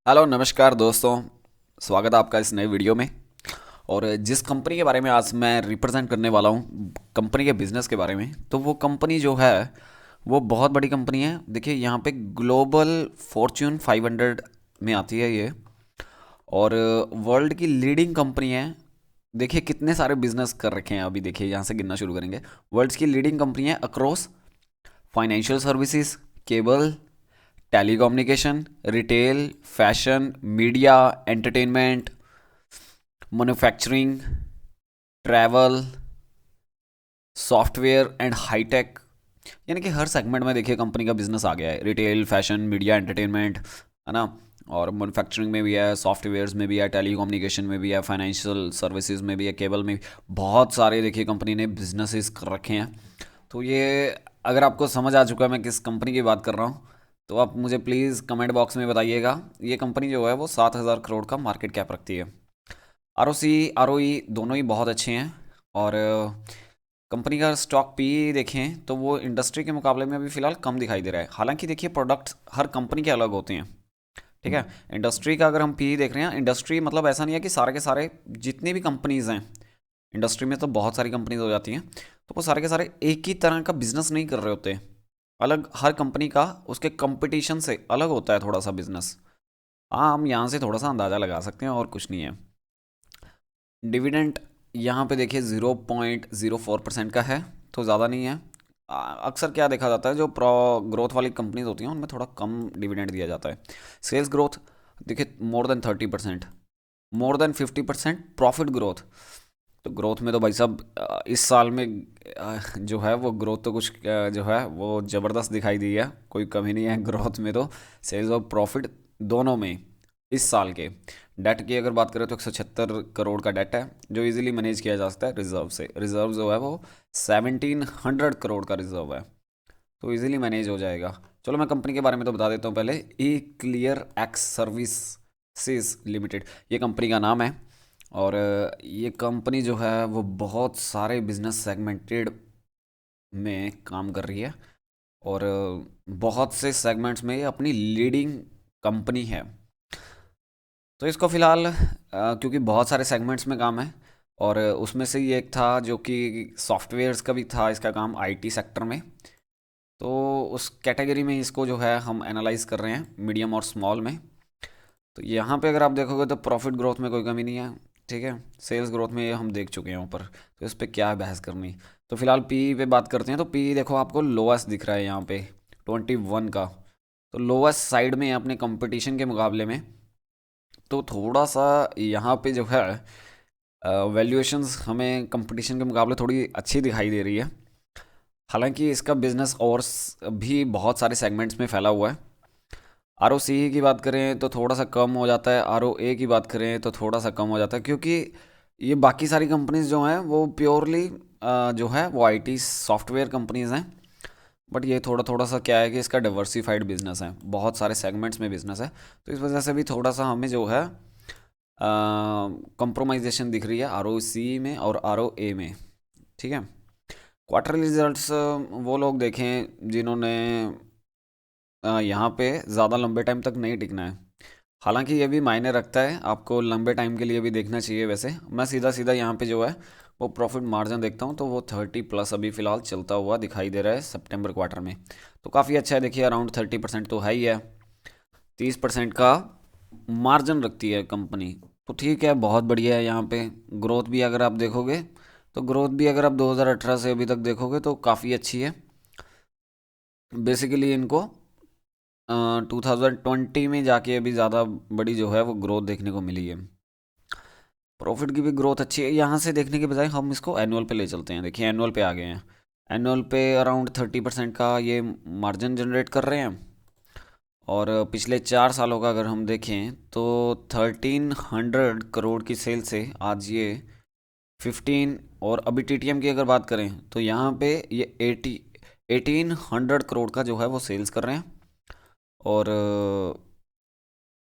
Hello नमस्कार दोस्तों। स्वागत है आपका इस नए वीडियो में। और जिस कंपनी के बारे में आज मैं रिप्रेजेंट करने वाला हूँ, कंपनी के बिजनेस के बारे में, तो वो कंपनी जो है वो बहुत बड़ी कंपनी है। देखिए यहाँ पे ग्लोबल फॉर्च्यून 500 में आती है ये, और वर्ल्ड की लीडिंग कंपनी है। देखिए कितने सारे बिजनेस कर रखे हैं, अभी देखिए यहाँ से गिनना शुरू करेंगे। वर्ल्ड की लीडिंग कंपनी है across financial services, cable, telecommunication, retail, fashion, media, entertainment, manufacturing, travel, software and high tech. यानी कि हर सेगमेंट में देखिए कंपनी का बिजनेस आ गया है। रिटेल, फैशन, मीडिया, एंटरटेनमेंट, है ना। और मैन्युफैक्चरिंग में भी है, सॉफ्टवेयर्स में भी है, टेलीकम्युनिकेशन में भी है, फाइनेंशियल सर्विसेज में भी है, केबल में भी। बहुत सारे देखिए कंपनी ने बिजनेसेस कर रखे हैं। तो ये अगर आपको समझ आ चुका है मैं किस कंपनी की बात कर रहा हूँ, तो आप मुझे प्लीज़ कमेंट बॉक्स में बताइएगा। ये कंपनी जो है वो 7,000 करोड़ का मार्केट कैप रखती है। आर ओ सी, आर ओ ई दोनों ही बहुत अच्छे हैं। और कंपनी का स्टॉक पी देखें तो वो इंडस्ट्री के मुकाबले में अभी फ़िलहाल कम दिखाई दे रहा है। हालांकि देखिए प्रोडक्ट्स हर कंपनी के अलग होते हैं, ठीक है। इंडस्ट्री का अगर हम पी देख रहे हैं, इंडस्ट्री मतलब ऐसा नहीं है कि सारे के सारे जितने भी कंपनीज़ हैं इंडस्ट्री में, तो बहुत सारी कंपनीज हो जाती हैं, तो वो सारे के सारे एक ही तरह का बिजनेस नहीं कर रहे होते। अलग हर कंपनी का उसके कंपटीशन से अलग होता है थोड़ा सा बिजनेस। हाँ, हम यहाँ से थोड़ा सा अंदाज़ा लगा सकते हैं और कुछ नहीं है। डिविडेंट यहाँ पे देखिए 0.04% का है, तो ज़्यादा नहीं है। अक्सर क्या देखा जाता है, जो प्रो ग्रोथ वाली कंपनीज होती हैं उनमें थोड़ा कम डिविडेंड दिया जाता है। सेल्स ग्रोथ देखिए more than 30%, more than 50% profit growth. तो ग्रोथ में तो भाई साहब इस साल में जो है वो ग्रोथ तो कुछ जो है वो ज़बरदस्त दिखाई दी है, कोई कमी नहीं है ग्रोथ में तो। सेल्स और प्रॉफिट दोनों में इस साल के। डेट की अगर बात करें तो 176 करोड़ का डेट है, जो इजीली मैनेज किया जा सकता है रिजर्व से। रिजर्व जो है वो 1,700 करोड़ का रिजर्व है, तो इजीली मैनेज हो जाएगा। चलो मैं कंपनी के बारे में तो बता देता हूँ पहले। ई क्लियर एक्स सर्विसेज लिमिटेड ये कंपनी का नाम है। और ये कंपनी जो है वो बहुत सारे बिजनेस सेगमेंटेड में काम कर रही है। और बहुत से सेगमेंट्स में ये अपनी लीडिंग कंपनी है। तो इसको फ़िलहाल क्योंकि बहुत सारे सेगमेंट्स में काम है, और उसमें से ये एक था जो कि सॉफ्टवेयर्स का भी था इसका काम, आईटी सेक्टर में। तो उस कैटेगरी में इसको जो है हम एनालाइज कर रहे हैं मीडियम और स्मॉल में। तो यहाँ पे अगर आप देखोगे तो प्रॉफिट ग्रोथ में कोई कमी नहीं है, ठीक है। सेल्स ग्रोथ में ये हम देख चुके हैं ऊपर, तो इस पर क्या है बहस करनी। तो फिलहाल पी पे बात करते हैं। तो पी देखो आपको लोएस्ट दिख रहा है यहाँ पे 21 का, तो लोएस्ट साइड में है अपने कंपटीशन के मुकाबले में। तो थोड़ा सा यहाँ पे जो है वैल्यूएशंस हमें कंपटीशन के मुकाबले थोड़ी अच्छी दिखाई दे रही है। हालांकि इसका बिजनेस और भी बहुत सारे सेगमेंट्स में फैला हुआ है। आर ओ सी की बात करें तो थोड़ा सा कम हो जाता है, आर ओ ए की बात करें तो थोड़ा सा कम हो जाता है, क्योंकि ये बाकी सारी कंपनीज जो हैं वो प्योरली जो है वो आईटी सॉफ्टवेयर कंपनीज हैं। बट ये थोड़ा थोड़ा सा क्या है कि इसका डाइवर्सिफाइड बिजनेस है, बहुत सारे सेगमेंट्स में बिजनेस है। तो इस वजह से भी थोड़ा सा हमें जो है कंप्रोमाइजेशन दिख रही है आर ओ सी में और आर ओ ए में, ठीक है। क्वार्टरली रिजल्ट्स वो लोग देखें जिन्होंने यहाँ पे ज़्यादा लंबे टाइम तक नहीं टिकना है। हालांकि ये भी मायने रखता है, आपको लंबे टाइम के लिए भी देखना चाहिए। वैसे मैं सीधा सीधा यहाँ पे जो है वो प्रॉफिट मार्जिन देखता हूँ, तो वो 30+ अभी फ़िलहाल चलता हुआ दिखाई दे रहा है सितंबर क्वार्टर में। तो काफ़ी अच्छा है, देखिए अराउंड 30% तो है ही है। 30% का मार्जिन रखती है कंपनी, तो ठीक है, बहुत बढ़िया है। यहाँ पे ग्रोथ भी अगर आप देखोगे, तो ग्रोथ भी अगर आप 2018 से अभी तक देखोगे तो काफ़ी अच्छी है। बेसिकली इनको 2020 में जाके अभी ज़्यादा बड़ी जो है वो ग्रोथ देखने को मिली है। प्रॉफिट की भी ग्रोथ अच्छी है। यहाँ से देखने के बजाय हम इसको एनुअल पे ले चलते हैं। देखिए एनुअल पे आ गए हैं। एनुअल पे अराउंड 30% का ये मार्जिन जनरेट कर रहे हैं। और पिछले 4 सालों का अगर हम देखें तो 1,300 करोड़ की सेल से आज ये 15, और अभी टीटीएम की अगर बात करें तो यहाँ पे ये 1,800 करोड़ का जो है वो सेल्स कर रहे हैं। और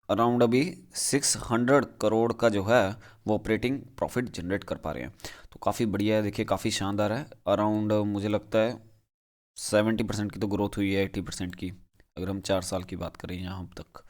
अराउंड अभी 600 करोड़ का जो है वो ऑपरेटिंग प्रॉफिट जनरेट कर पा रहे हैं। तो काफ़ी बढ़िया है, देखिए काफ़ी शानदार है। अराउंड मुझे लगता है 70% की तो ग्रोथ हुई है 80% की, अगर हम 4 साल की बात करें यहाँ तक।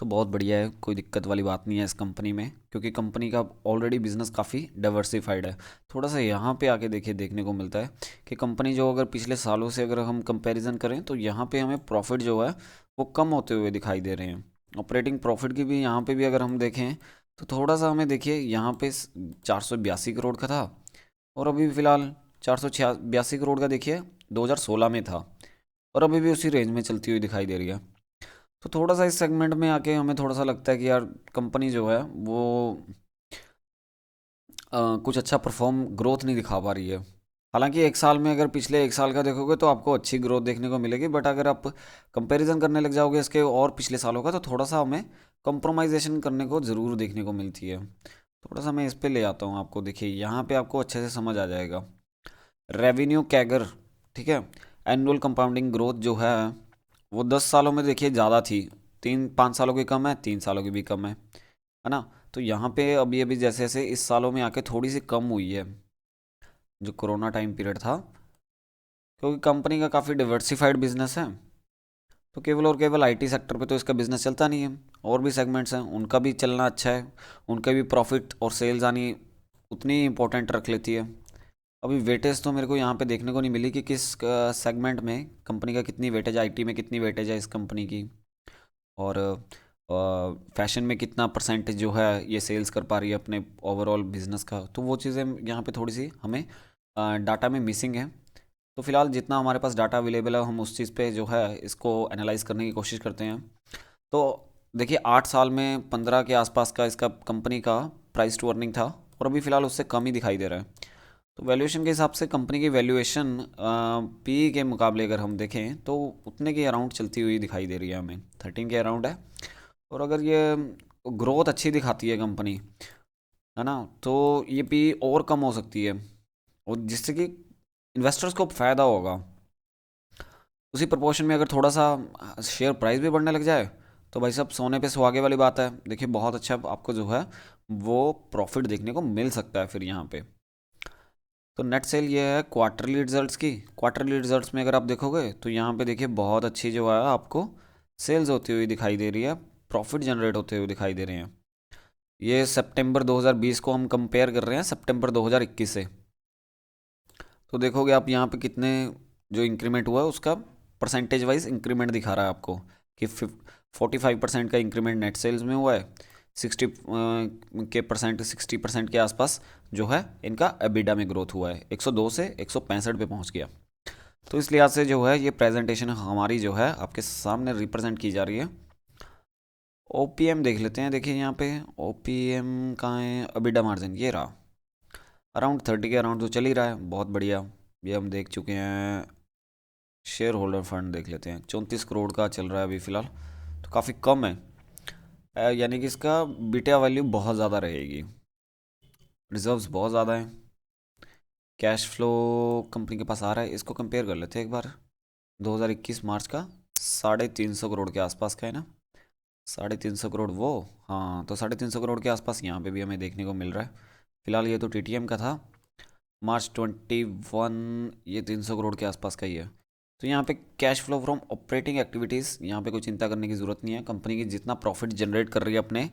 तो बहुत बढ़िया है, कोई दिक्कत वाली बात नहीं है इस कंपनी में, क्योंकि कंपनी का ऑलरेडी बिजनेस काफ़ी डाइवर्सिफाइड है। थोड़ा सा यहाँ पे आके देखिए, देखने को मिलता है कि कंपनी जो अगर पिछले सालों से अगर हम कंपैरिजन करें तो यहाँ पे हमें प्रॉफिट जो है वो कम होते हुए दिखाई दे रहे हैं। ऑपरेटिंग प्रॉफिट की भी यहाँ पे भी अगर हम देखें तो थोड़ा सा हमें देखिए, यहाँ पे 482 करोड़ का था, और अभी फ़िलहाल 482 करोड़ का देखिए 2016 में था, और अभी भी उसी रेंज में चलती हुई दिखाई दे रही है। तो थोड़ा सा इस सेगमेंट में आके हमें थोड़ा सा लगता है कि यार कंपनी जो है वो कुछ अच्छा परफॉर्म ग्रोथ नहीं दिखा पा रही है। हालांकि एक साल में अगर पिछले एक साल का देखोगे तो आपको अच्छी ग्रोथ देखने को मिलेगी, बट अगर आप कंपैरिजन करने लग जाओगे इसके और पिछले सालों का तो थोड़ा सा हमें कंप्रोमाइजेशन करने को ज़रूर देखने को मिलती है। थोड़ा सा मैं इस पे ले आता हूँ आपको, देखिए यहाँ पे आपको अच्छे से समझ आ जाएगा। रेवेन्यू कैगर, ठीक है, एनुअल कंपाउंडिंग ग्रोथ जो है वो 10 सालों में देखिए ज़्यादा थी, 3-5 सालों की कम है, 3 सालों की भी कम है ना। तो यहाँ पे अभी अभी जैसे जैसे इस सालों में आके थोड़ी सी कम हुई है, जो कोरोना टाइम पीरियड था, क्योंकि कंपनी का काफ़ी डिवर्सिफाइड बिजनेस है। तो केवल और केवल आईटी सेक्टर पे तो इसका बिजनेस चलता नहीं है, और भी सेगमेंट्स हैं उनका भी चलना अच्छा है, उनका भी प्रॉफिट और सेल्स आनी उतनी इंपॉर्टेंट रख लेती है। अभी वेटेज तो मेरे को यहाँ पे देखने को नहीं मिली कि किस सेगमेंट में कंपनी का कितनी वेटेज, आईटी में कितनी वेटेज है इस कंपनी की, और फैशन में कितना परसेंटेज जो है ये सेल्स कर पा रही है अपने ओवरऑल बिजनेस का। तो वो चीज़ें यहाँ पे थोड़ी सी हमें डाटा में मिसिंग है। तो फिलहाल जितना हमारे पास डाटा अवेलेबल है हम उस चीज़ पे जो है इसको एनालाइज करने की कोशिश करते हैं। तो देखिए 8 साल में 15 के आसपास का इसका कंपनी का प्राइस टू अर्निंग था, और अभी फ़िलहाल उससे कम ही दिखाई दे रहा है। तो वैल्यूएशन के हिसाब से कंपनी की वैल्यूएशन पी के मुकाबले अगर हम देखें तो उतने के अराउंड चलती हुई दिखाई दे रही है हमें, 13 के अराउंड है। और अगर ये ग्रोथ अच्छी दिखाती है कंपनी, है ना, तो ये पी और कम हो सकती है, और जिससे कि इन्वेस्टर्स को फ़ायदा होगा। उसी प्रपोर्शन में अगर थोड़ा सा शेयर प्राइस भी बढ़ने लग जाए तो भाई साहब सोने पे सुहागे वाली बात है, देखिए बहुत अच्छा आपको जो है वो प्रॉफिट देखने को मिल सकता है फिर यहाँ पे। तो नेट सेल ये है क्वार्टरली रिजल्ट्स की। क्वार्टरली रिजल्ट्स में अगर आप देखोगे तो यहाँ पे देखिए बहुत अच्छी जो है आपको सेल्स होती हुई दिखाई दे रही है, प्रॉफिट जनरेट होते हुए दिखाई दे रहे हैं। ये सितंबर 2020 को हम कंपेयर कर रहे हैं सितंबर 2021 से। तो देखोगे आप यहाँ पे कितने जो इंक्रीमेंट हुआ है उसका परसेंटेज वाइज इंक्रीमेंट दिखा रहा है आपको कि 45% का इंक्रीमेंट नेट सेल्स में हुआ है, 60% के आसपास जो है इनका एबिडा में ग्रोथ हुआ है, 102 से 165 पे पहुंच गया। तो इस लिहाज से जो है ये प्रेजेंटेशन हमारी जो है आपके सामने रिप्रेजेंट की जा रही है। ओपीएम देख लेते हैं, देखिए यहाँ पे ओपीएम कहाँ है, एबिडा मार्जिन ये रहा, अराउंड 30 के अराउंड तो चल ही रहा है, बहुत बढ़िया। ये हम देख चुके हैं। शेयर होल्डर फंड देख लेते हैं, 34 करोड़ का चल रहा है अभी फ़िलहाल, तो काफ़ी कम है। यानी कि इसका बीटा वैल्यू बहुत ज़्यादा रहेगी, रिजर्व्स बहुत ज़्यादा हैं। कैश फ्लो कंपनी के पास आ रहा है, इसको कंपेयर कर लेते हैं एक बार। 2021 मार्च का 350 करोड़ के आसपास का है ना, 350 करोड़ वो, हाँ तो 350 करोड़ के आसपास यहाँ पे भी हमें देखने को मिल रहा है। फिलहाल ये तो टीटीएम का था, मार्च 21 ये 300 करोड़ के आसपास का ही है। तो यहाँ पे cash flow from operating activities, यहाँ पे कोई चिंता करने की ज़रूरत नहीं है। कंपनी की जितना प्रॉफिट जनरेट कर रही है अपने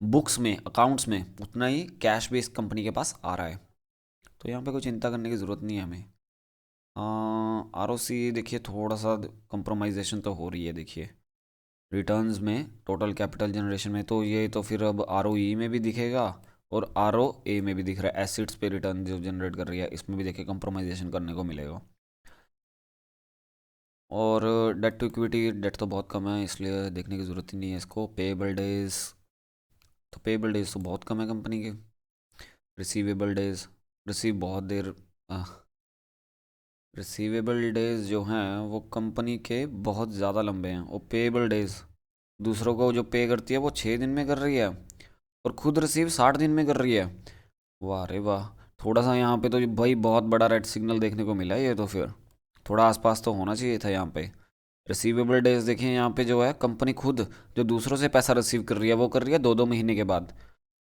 बुक्स में, अकाउंट्स में, उतना ही कैश भी इस कंपनी के पास आ रहा है। तो यहाँ पे कोई चिंता करने की ज़रूरत नहीं है हमें। आरओसी देखिए थोड़ा सा कंप्रोमाइजेशन तो हो रही है, देखिए रिटर्न्स में, टोटल कैपिटल जनरेशन में, तो ये तो फिर अब आरओई में भी दिखेगा और आरओए में भी दिख रहा है। एसिड्स पे रिटर्न जो जनरेट कर रही है इसमें भी देखिए कंप्रोमाइजेशन करने को मिलेगा। और डेट टू इक्विटी, डेट तो बहुत कम है इसलिए देखने की ज़रूरत ही नहीं है इसको। पेएबल डेज, तो पेएबल डेज तो बहुत कम है कंपनी के। रिसीवेबल डेज, रिसीव बहुत देर, रिसीवेबल डेज जो हैं वो कंपनी के बहुत ज़्यादा लंबे हैं, और पेएबल डेज दूसरों को जो पे करती है वो 6 दिन में कर रही है, और खुद रिसीव 60 दिन में कर रही है। वाह रे वाह, थोड़ा सा यहाँ पे तो भाई बहुत बड़ा रेड सिग्नल देखने को मिला है। ये तो फिर थोड़ा आसपास तो होना चाहिए था यहाँ पे। रिसीवेबल डेज देखिए यहाँ पे जो है कंपनी खुद जो दूसरों से पैसा रिसीव कर रही है वो कर रही है 2-2 महीने के बाद,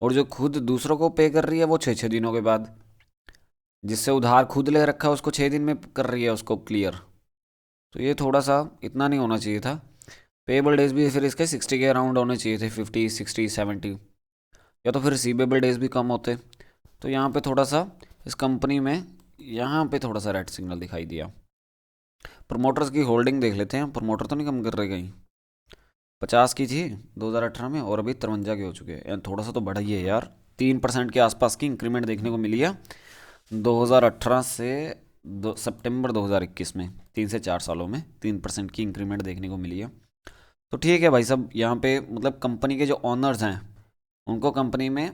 और जो खुद दूसरों को पे कर रही है वो 6-6 दिनों के बाद। जिससे उधार खुद ले रखा है उसको 6 दिन में कर रही है उसको क्लियर। तो ये थोड़ा सा इतना नहीं होना चाहिए था। पेएबल डेज भी फिर इसके 60 के अराउंड होने चाहिए थे, 50 60 70, या तो फिर रिसीवेबल डेज भी कम होते। तो यहाँ पे थोड़ा सा इस कंपनी में यहाँ पे थोड़ा सा रेड सिग्नल दिखाई दिया। प्रमोटर्स की होल्डिंग देख लेते हैं, प्रमोटर तो नहीं कम कर रहे कहीं। 50 की थी 2018 में और अभी 53 के हो चुके हैं, यार थोड़ा सा तो बढ़ा ही है यार। 3% के आसपास की इंक्रीमेंट देखने को मिली है 2018 से सितंबर 2021 में। 3 से 4 सालों में 3% की इंक्रीमेंट देखने को मिली है। तो ठीक है भाई साहब, यहाँ पे मतलब कंपनी के जो ऑनर्स हैं उनको कंपनी में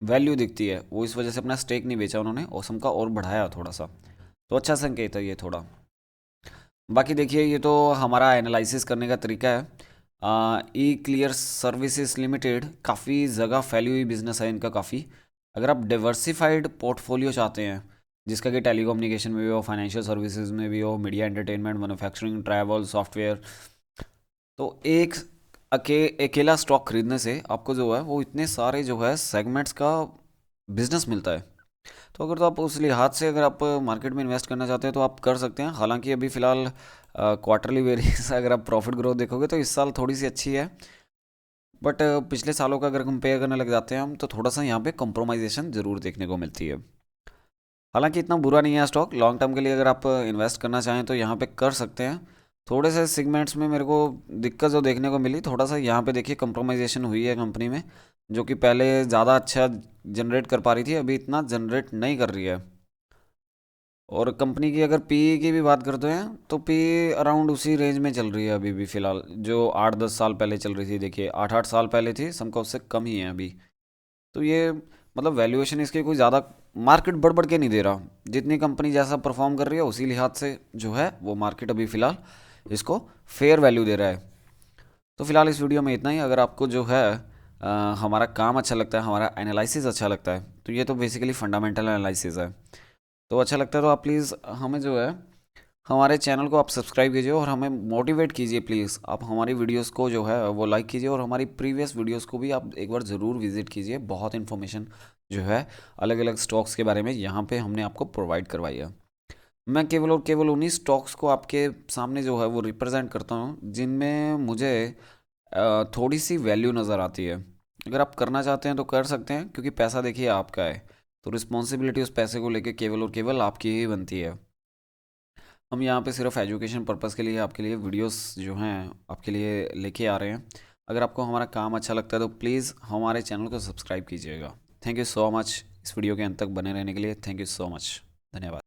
वैल्यू दिखती है, वो इस वजह से अपना स्टेक नहीं बेचा उन्होंने, ओसम का और बढ़ाया थोड़ा सा। तो अच्छा संकेत है ये थोड़ा। बाकी देखिए ये तो हमारा एनालिसिस करने का तरीका है। ई क्लियर सर्विसेज लिमिटेड काफ़ी जगह फैली हुई बिजनेस है इनका काफ़ी। अगर आप डिवर्सिफाइड पोर्टफोलियो चाहते हैं जिसका कि टेलीकम्युनिकेशन में भी हो, फाइनेंशियल सर्विसेज में भी हो, media entertainment, manufacturing, travel, software, तो एक अकेला स्टॉक खरीदने से आपको जो है वो इतने सारे जो है सेगमेंट्स का बिजनेस मिलता है। तो अगर तो आप उस लिहाज से अगर आप मार्केट में इन्वेस्ट करना चाहते हैं तो आप कर सकते हैं। हालांकि अभी फ़िलहाल क्वार्टरली वेरिएंस अगर आप प्रॉफिट ग्रोथ देखोगे तो इस साल थोड़ी सी अच्छी है, बट पिछले सालों का अगर कंपेयर करने लग जाते हैं हम तो थोड़ा सा यहाँ पे कंप्रोमाइजेशन ज़रूर देखने को मिलती है। हालांकि इतना बुरा नहीं है स्टॉक, लॉन्ग टर्म के लिए अगर आप इन्वेस्ट करना चाहें तो यहाँ पे कर सकते हैं। थोड़े से सेगमेंट्स में मेरे को दिक्कत जो देखने को मिली, थोड़ा सा यहाँ पे देखिए कंप्रोमाइजेशन हुई है कंपनी में, जो कि पहले ज़्यादा अच्छा जनरेट कर पा रही थी, अभी इतना जनरेट नहीं कर रही है। और कंपनी की अगर पी की भी बात करते हैं तो पी अराउंड उसी रेंज में चल रही है अभी भी फ़िलहाल, जो 8-10 साल पहले चल रही थी। देखिए 8-8 साल पहले थी, समका उससे कम ही है अभी। तो ये मतलब वैल्यूएशन इसकी कोई ज़्यादा मार्केट बढ़ बढ़ के नहीं दे रहा, जितनी कंपनी जैसा परफॉर्म कर रही है उसी लिहाज से जो है वो मार्केट अभी फ़िलहाल इसको फेयर वैल्यू दे रहा है। तो फिलहाल इस वीडियो में इतना ही। अगर आपको जो है हमारा काम अच्छा लगता है, हमारा एनालिसिस अच्छा लगता है, तो ये तो बेसिकली फंडामेंटल एनालिसिस है, तो अच्छा लगता है तो आप प्लीज़ हमें जो है हमारे चैनल को आप सब्सक्राइब कीजिए और हमें मोटिवेट कीजिए। प्लीज़ आप हमारी वीडियोस को जो है वो लाइक कीजिए और हमारी प्रीवियस वीडियोस को भी आप एक बार ज़रूर विजिट कीजिए। बहुत इन्फॉर्मेशन जो है अलग अलग स्टॉक्स के बारे में यहाँ पे हमने आपको प्रोवाइड करवाई है। मैं केवल और केवल उन्हीं स्टॉक्स को आपके सामने जो है वो रिप्रेजेंट करता हूँ जिनमें मुझे थोड़ी सी वैल्यू नज़र आती है। अगर आप करना चाहते हैं तो कर सकते हैं, क्योंकि पैसा देखिए आपका है, तो रिस्पॉन्सिबिलिटी उस पैसे को लेके केवल और केवल आपकी ही बनती है। हम यहाँ पे सिर्फ एजुकेशन पर्पज़ के लिए आपके लिए वीडियोस जो हैं आपके लिए लेके आ रहे हैं। अगर आपको हमारा काम अच्छा लगता है तो प्लीज़ हमारे चैनल को सब्सक्राइब कीजिएगा। थैंक यू सो मच इस वीडियो के अंत तक बने रहने के लिए। थैंक यू सो मच, धन्यवाद।